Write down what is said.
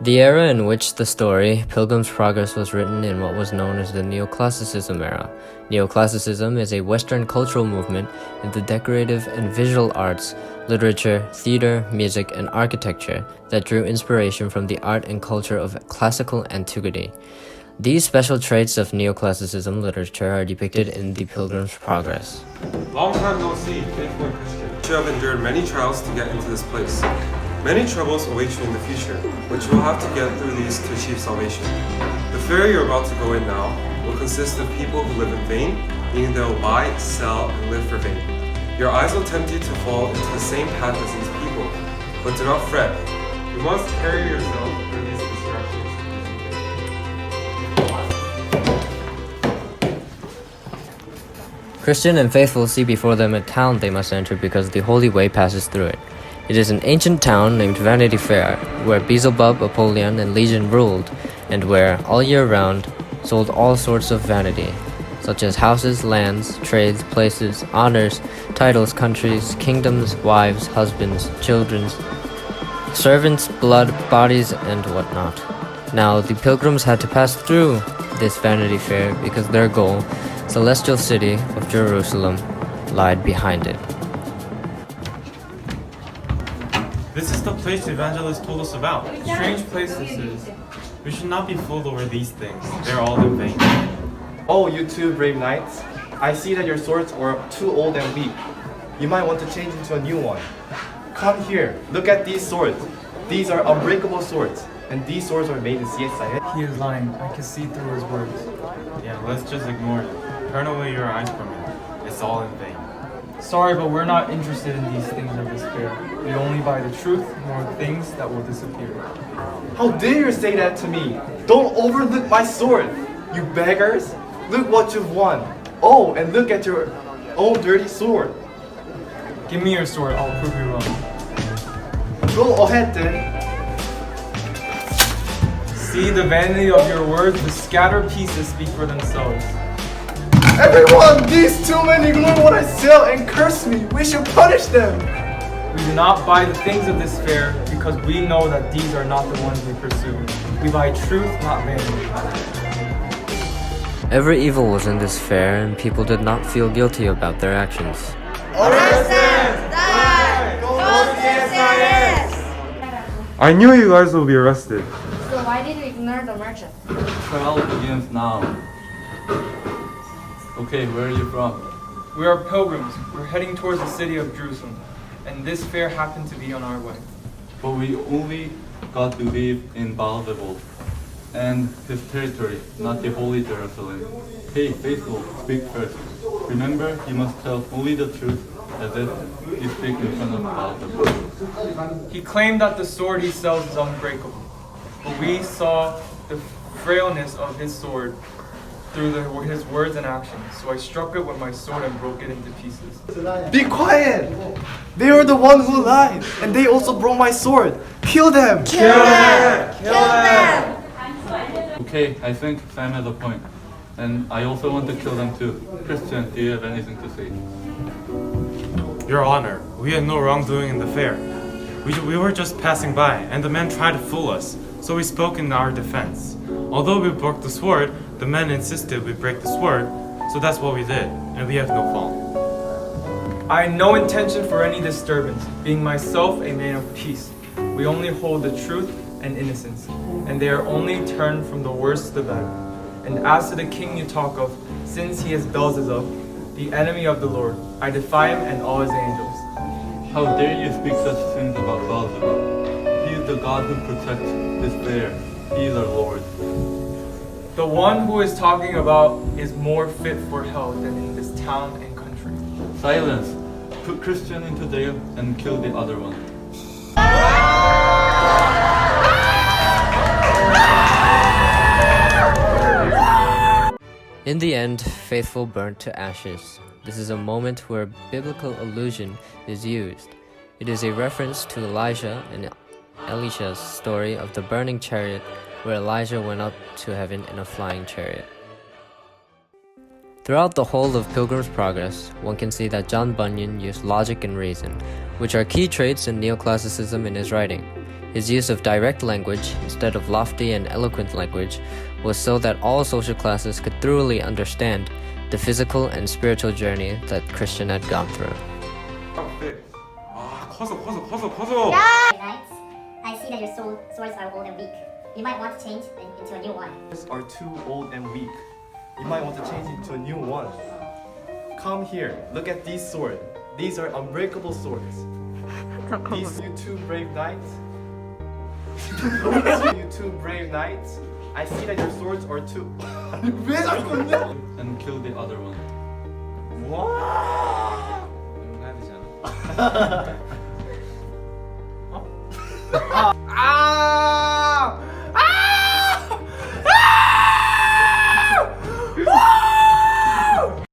The era in which the story, Pilgrim's Progress, was written in what was known as the Neoclassicism era. Neoclassicism is a Western cultural movement in the decorative and visual arts, literature, theater, music, and architecture that drew inspiration from the art and culture of classical antiquity. These special traits of Neoclassicism literature are depicted in The Pilgrim's Progress. Long time no see, faithful and Christian. You have endured many trials to get into this place. Many troubles await you in the future, but you will have to get through these to achieve salvation. The fair you're about to go in now will consist of people who live in vain, meaning they will buy, sell, and live for vain. Your eyes will tempt you to fall into the same path as these people, but do not fret. You must carry yourself through these distractions. Christian and faithful see before them a town they must enter because the holy way passes through it. It is an ancient town named Vanity Fair, where Beelzebub, Apollyon, and Legion ruled, and where, all year round, sold all sorts of vanity, such as houses, lands, trades, places, honors, titles, countries, kingdoms, wives, husbands, children, servants, blood, bodies, and whatnot. Now, the pilgrims had to pass through this Vanity Fair because their goal, celestial city of Jerusalem, lied behind it. This is the place the Evangelist told us about. Strange place this is. We should not be fooled over these things. They're all in vain. Oh, you two brave knights. I see that your swords are too old and weak. You might want to change into a new one. Come here. Look at these swords. These are unbreakable swords. And these swords are made in CSI. He is lying. I can see through his words. Yeah, let's just ignore it. Turn away your eyes from it. It's all in vain. Sorry, but we're not interested in these things of this fair. We only buy the truth, nor things that will disappear. How dare you say that to me? Don't overlook my sword, you beggars. Look what you've won. Oh, and look at your own dirty sword. Give me your sword, I'll prove you wrong. Go ahead then. See the vanity of your words, the scattered pieces speak for themselves. Everyone, these two men ignore what I sell and curse me. We should punish them. We do not buy the things of this fair because we know that these are not the ones we pursue. We buy truth, not vanity. Every evil was in this fair, and people did not feel guilty about their actions. I knew you guys will be arrested. So why did you ignore the merchant? Trial begins now. Okay, where are you from? We are pilgrims. We're heading towards the city of Jerusalem, and this fair happened to be on our way. But we only got to live in Beelzebub and his territory, not the holy Jerusalem. Hey, faithful, speak first. Remember, you must tell only the truth as if you speak in front of Beelzebub. He claimed that the sword he sells is unbreakable, but we saw the frailness of his sword through his words and actions. So I struck it with my sword and broke it into pieces. Be quiet. They are the one who lied, and they also broke my sword. Kill them. Kill them! Kill them! Okay, I think Sam has a point. And I also want to kill them too. Christian, do you have anything to say? Your Honor, we had no wrongdoing in the fair. We were just passing by, and the men tried to fool us, so we spoke in our defense. Although we broke the sword, the men insisted we break the sword, so that's what we did, and we have no fault. I had no intention for any disturbance, being myself a man of peace. We only hold the truth and innocence, and they are only turned from the worst to the better. And as to the king you talk of, since he is Beelzebub, the enemy of the Lord, I defy him and all his angels. How dare you speak such things about Beelzebub? He is the God who protects this fair. He is our Lord. The one who is talking about is more fit for hell than in this town and country. Silence! Put Christian into jail and kill the other one. In the end, faithful burnt to ashes. This is a moment where biblical allusion is used. It is a reference to Elijah and Elisha's story of the burning chariot, where Elijah went up to heaven in a flying chariot. Throughout the whole of Pilgrim's Progress, one can see that John Bunyan used logic and reason, which are key traits in neoclassicism in his writing. His use of direct language instead of lofty and eloquent language was so that all social classes could thoroughly understand the physical and spiritual journey that Christian had gone through. 네. 아, 커서. Knights, I see that your swords are old and weak. You might want to change into a new one. Are too old and weak. You might want to change into a new one. Come here, look at these swords. These are unbreakable swords. These you two brave knights. You two brave knights. I see that your swords are too. 왜 자꾸 없냐? And kill the other one. 와. 해야 되지 않아?